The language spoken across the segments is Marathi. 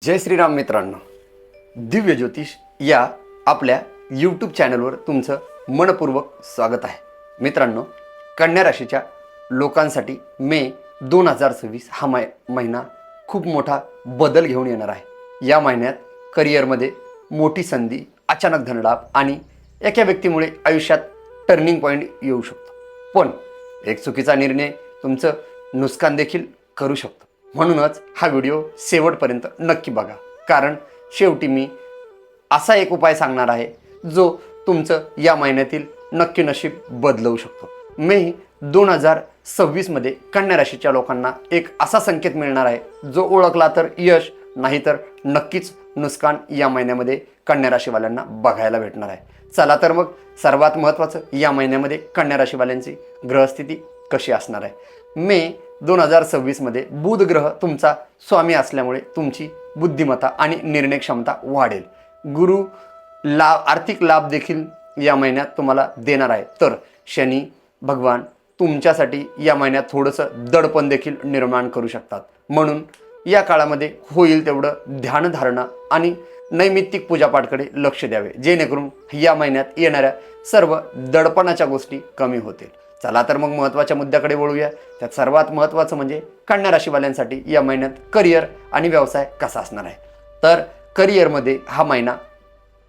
जय श्रीराम मित्रांनो, दिव्य ज्योतिष या आपल्या यूट्यूब चॅनलवर तुमचं मनपूर्वक स्वागत आहे. मित्रांनो, कन्या राशीच्या लोकांसाठी मे 2026 हा महिना खूप मोठा बदल घेऊन येणार आहे. या महिन्यात करिअरमध्ये मोठी संधी, अचानक धनलाभ आणि एका व्यक्तीमुळे आयुष्यात टर्निंग पॉईंट येऊ शकतो. पण एक चुकीचा निर्णय तुमचं नुकसान देखील करू शकतो. म्हणूनच हा व्हिडिओ शेवटपर्यंत नक्की बघा, कारण शेवटी मी असा एक उपाय सांगणार आहे जो तुमचं या महिन्यातील नक्की नशीब बदलवू शकतो. मे 2026 मध्ये कन्या राशीच्या लोकांना एक असा संकेत मिळणार आहे जो ओळखला तर यश, नाही तर नक्कीच नुकसान या महिन्यामध्ये कन्या राशीवाल्यांना बघायला भेटणार आहे. चला तर मग सर्वात महत्त्वाचं, या महिन्यामध्ये कन्या राशीवाल्यांची ग्रहस्थिती कशी असणार आहे. मे 2026 मध्ये बुध ग्रह तुमचा स्वामी असल्यामुळे तुमची बुद्धिमत्ता आणि निर्णय क्षमता वाढेल. गुरु आर्थिक लाभ देखील या महिन्यात तुम्हाला देणार आहे. तर शनी भगवान तुमच्यासाठी या महिन्यात थोडंसं दडपण देखील निर्माण करू शकतात. म्हणून या काळामध्ये होईल तेवढं ध्यानधारणा आणि नैमित्तिक पूजापाठकडे लक्ष द्यावे, जेणेकरून या महिन्यात येणाऱ्या सर्व दडपणाच्या गोष्टी कमी होतील. चला तर मग महत्त्वाच्या मुद्द्याकडे वळूया. त्यात सर्वात महत्त्वाचं म्हणजे कन्या राशीवाल्यांसाठी या महिन्यात करिअर आणि व्यवसाय कसा असणार आहे. तर करिअरमध्ये हा महिना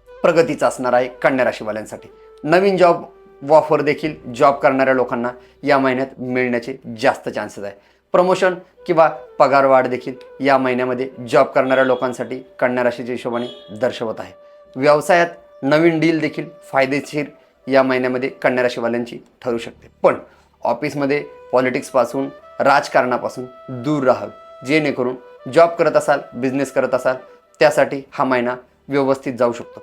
प्रगतीचा असणार आहे. कन्या राशीवाल्यांसाठी नवीन जॉब ऑफर देखील जॉब करणाऱ्या लोकांना या महिन्यात मिळण्याचे जास्त चान्सेस आहे. प्रमोशन किंवा पगारवाढ देखील या महिन्यामध्ये जॉब करणाऱ्या लोकांसाठी कन्या राशीच्या हिशोबाने दर्शवत आहे. व्यवसायात नवीन डील देखील फायदेशीर या महिन्यामध्ये कन्या राशीवाल्यांची ठरू शकते. पण ऑफिसमध्ये पॉलिटिक्सपासून, राजकारणापासून दूर राहावे, जेणेकरून जॉब करत असाल, बिझनेस करत असाल, त्यासाठी हा महिना व्यवस्थित जाऊ शकतो.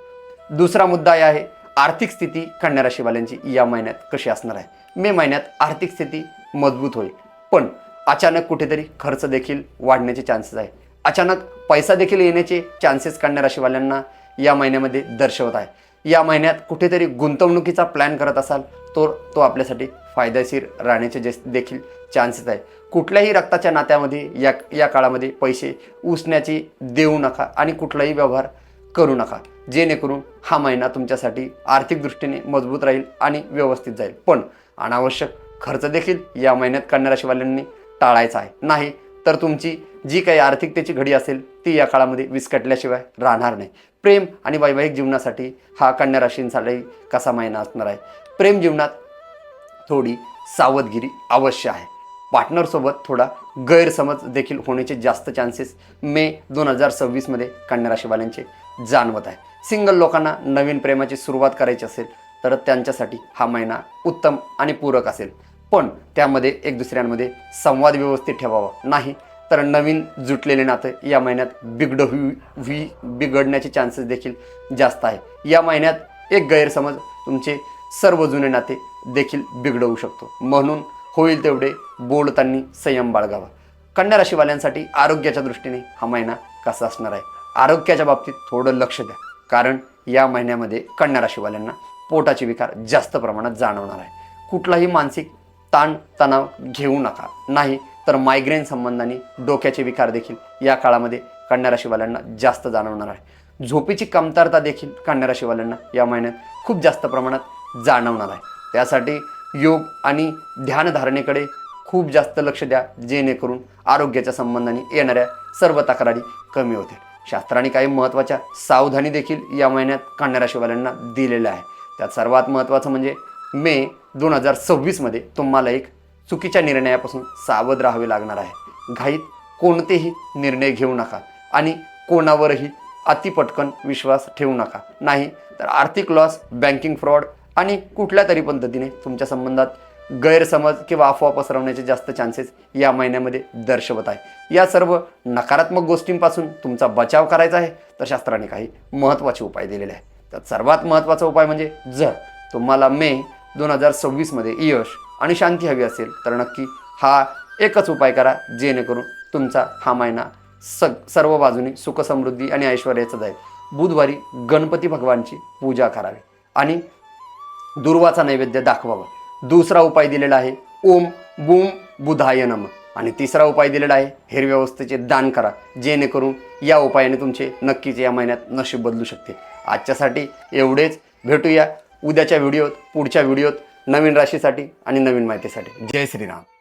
दुसरा मुद्दा आहे आर्थिक स्थिती कन्या राशीवाल्यांची या महिन्यात कशी असणार आहे. मे महिन्यात आर्थिक स्थिती मजबूत होईल, पण अचानक कुठेतरी खर्च देखील वाढण्याचे चान्सेस आहे. अचानक पैसा देखील येण्याचे चान्सेस कन्या राशीवाल्यांना या महिन्यामध्ये दर्शवत आहे. या महिन्यात कुठेतरी गुंतवणुकीचा प्लॅन करत असाल तर तो आपल्यासाठी फायदेशीर राहण्याचे देखील चान्सेस आहे. कुठल्याही रक्ताच्या नात्यामध्ये या काळामध्ये पैसे उसण्याची देऊ नका आणि कुठलाही व्यवहार करू नका, जेणेकरून हा महिना तुमच्यासाठी आर्थिक दृष्टीने मजबूत राहील आणि व्यवस्थित जाईल. पण अनावश्यक खर्च देखील या महिन्यात कन्या राशीवाल्यांनी टाळायचा आहे, नाही तर तुमची जी काही आर्थिकतेची घडी असेल ती या काळामध्ये विस्कटल्याशिवाय राहणार नाही. प्रेम आणि वैवाहिक जीवनासाठी हा कन्या राशींसाठी कसा महिना असणार आहे. प्रेम जीवनात थोडी सावधगिरी अवश्य आहे. पार्टनरसोबत थोडा गैरसमज देखील होण्याचे जास्त चान्सेस मे 2026 मध्ये कन्या राशीवाल्यांचे जाणवत आहे. सिंगल लोकांना नवीन प्रेमाची सुरुवात करायची असेल तर त्यांच्यासाठी हा महिना उत्तम आणि पूरक असेल. पण त्यामध्ये एक दुसऱ्यांमध्ये संवाद व्यवस्थित ठेवावा, नाही तर नवीन जुटलेले नाते या महिन्यात बिघडण्याचे चान्सेस देखील जास्त आहे. या महिन्यात एक गैरसमज तुमचे सर्व जुने नाते देखील बिघडवू शकतो. म्हणून होईल तेवढे बोलताना संयम बाळगावा. कन्या राशीवाल्यांसाठी आरोग्याच्या दृष्टीने हा महिना कसा असणार आहे. आरोग्याच्या बाबतीत थोडं लक्ष द्या, कारण या महिन्यामध्ये कन्या राशीवाल्यांना पोटाचे विकार जास्त प्रमाणात जाणवणार आहे. कुठलाही मानसिक ताण तणाव घेऊ नका, नाही तर मायग्रेन संबंधाने डोक्याचे विकार देखील या काळामध्ये कन्या राशीवाल्यांना जास्त जाणवणार आहे. झोपेची कमतरता देखील कन्या राशीवाल्यांना या महिन्यात खूप जास्त प्रमाणात जाणवणार आहे. त्यासाठी योग आणि ध्यानधारणेकडे खूप जास्त लक्ष द्या, जेणेकरून आरोग्याच्या संबंधाने येणाऱ्या सर्व तक्रारी कमी होतील. शास्त्राने काही महत्त्वाच्या सावधानी देखील या महिन्यात कन्या राशीवाल्यांना दिलेल्या आहे. त्यात सर्वात महत्त्वाचं म्हणजे मे 2026 मध्ये तुम्हाला एक चुकीच्या निर्णयापासून सावध राहावे लागणार आहे. घाईत कोणतेही निर्णय घेऊ नका आणि कोणावरही अतिपटकन विश्वास ठेवू नका, नाही तर आर्थिक लॉस, बँकिंग फ्रॉड आणि कुठल्या तरी पद्धतीने तुमच्या संबंधात गैरसमज किंवा अफवा पसरवण्याचे जास्त चान्सेस या महिन्यामध्ये दर्शवत आहे. या सर्व नकारात्मक गोष्टींपासून तुमचा बचाव करायचा आहे तर शास्त्राने काही महत्त्वाचे उपाय दिलेले आहे. त्यात सर्वात महत्त्वाचा उपाय म्हणजे जर तुम्हाला मे 2026 मध्ये यश आणि शांती हवी असेल तर नक्की हा एकच उपाय करा, जेणेकरून तुमचा हा महिना सर्व बाजूने सुख, समृद्धी आणि ऐश्वर्याचा जाईल. बुधवारी गणपती भगवानची पूजा करावी आणि दुर्वाचा नैवेद्य दाखवावा. दुसरा उपाय दिलेला आहे ओम बूम बुधाय नमः. आणि तिसरा उपाय दिलेला आहे, हिरव्या वस्तूचे दान करा, जेणेकरून या उपायाने तुमचे नक्कीच या महिन्यात नशीब बदलू शकते. आजच्यासाठी एवढेच. भेटूया उद्याच्या व्हिडिओत, पुढच्या व्हिडिओत, नवीन राशीसाठी आणि नवीन माहितीसाठी. जय श्रीराम.